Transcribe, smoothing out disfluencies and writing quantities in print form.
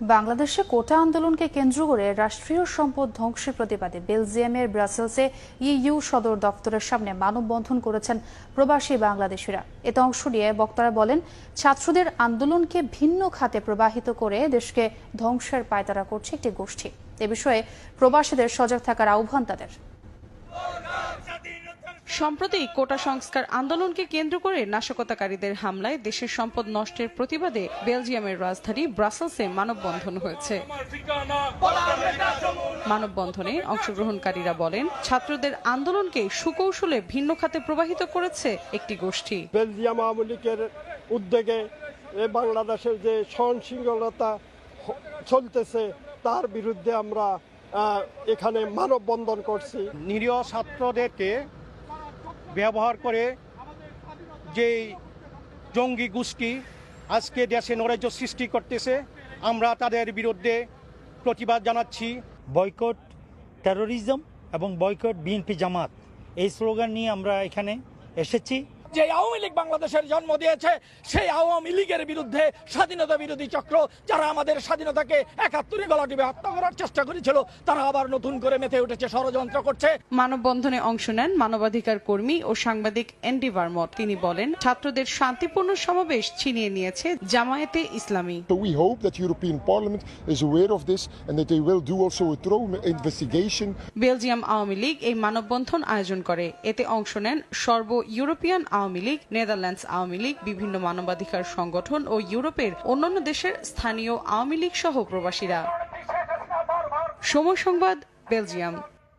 বাংলাদেশে কোটা আন্দোলনকে কেন্দ্র করে রাষ্ট্রীয় সম্পদ ধ্বংসের প্রতিবাদে বেলজিয়ামের ব্রাসেলসে ইইউ সদর দপ্তরের সামনে মানববন্ধন করেছেন প্রবাসী বাংলাদেশিরা। এতে অংশ নিয়ে বক্তারা বলেন, ছাত্রদের আন্দোলনকে ভিন্ন খাতে প্রবাহিত করে দেশকে ধ্বংসের পায়তারা করছে একটি গোষ্ঠী। এ বিষয়ে প্রবাসীদের সজাগ থাকার আহ্বান তাদের। সম্প্রতি কোটা সংস্কার আন্দোলনকে কেন্দ্র করে নাশকতাকারীদের হামলায় দেশের সম্পদ নষ্টের প্রতিবাদে বেলজিয়ামের রাজধানী ব্রাসেলসে মানববন্ধন হয়েছে। মানববন্ধনে অংশগ্রহণকারীরা বলেন, ছাত্রদের আন্দোলনকে সুকৌশলে ভিন্ন খাতে প্রবাহিত করেছে একটি গোষ্ঠী। বেলজিয়াম আওয়ামী লীগের উদ্যোগে বাংলাদেশের যে সহনশীলতা চলতেছে তার বিরুদ্ধে আমরা এখানে মানববন্ধন করছি। নিরীহ ছাত্রদেরকে ব্যবহার করে যে জঙ্গি গোষ্ঠী আজকে দেশে নৈরাজ্য সৃষ্টি করতেছে, আমরা তাদের বিরুদ্ধে প্রতিবাদ জানাচ্ছি। বয়কট টেরোরিজম এবং বয়কট বিএনপি জামাত, এই স্লোগান নিয়ে আমরা এখানে এসেছি। যে আওয়ামী লীগ বাংলাদেশের জন্ম দিয়েছে, সেই আওয়ামী লীগের বিরুদ্ধে স্বাধীনতা বিরোধী চক্র যারা আমাদের স্বাধীনতাকে ৭১ গলা টিপে হত্যা করার চেষ্টা করেছিল, তারা আবার নতুন করে মেতে উঠেছে, ষড়যন্ত্র করছে। মানববন্ধনে অংশ নেন মানবাধিকার কর্মী ও সাংবাদিক এনডি ভার্মট। তিনি বলেন, ছাত্রদের শান্তিপূর্ণ সমাবেশ ছিনিয়ে নিয়েছে জামায়াতে ইসলামী। So we hope that European Parliament is aware of this and that they will do also a thorough investigation. Belgium Awami League এই মানববন্ধন আয়োজন করে। এতে অংশ নেন সর্ব ইউরোপিয়ান আওয়ামী লীগ, নেদারল্যান্ডস আওয়ামী লীগ, বিভিন্ন মানবাধিকার সংগঠন ও ইউরোপের অন্যান্য দেশের স্থানীয় আওয়ামী লীগ সহ প্রবাসীরা। সময় সংবাদ, বেলজিয়াম।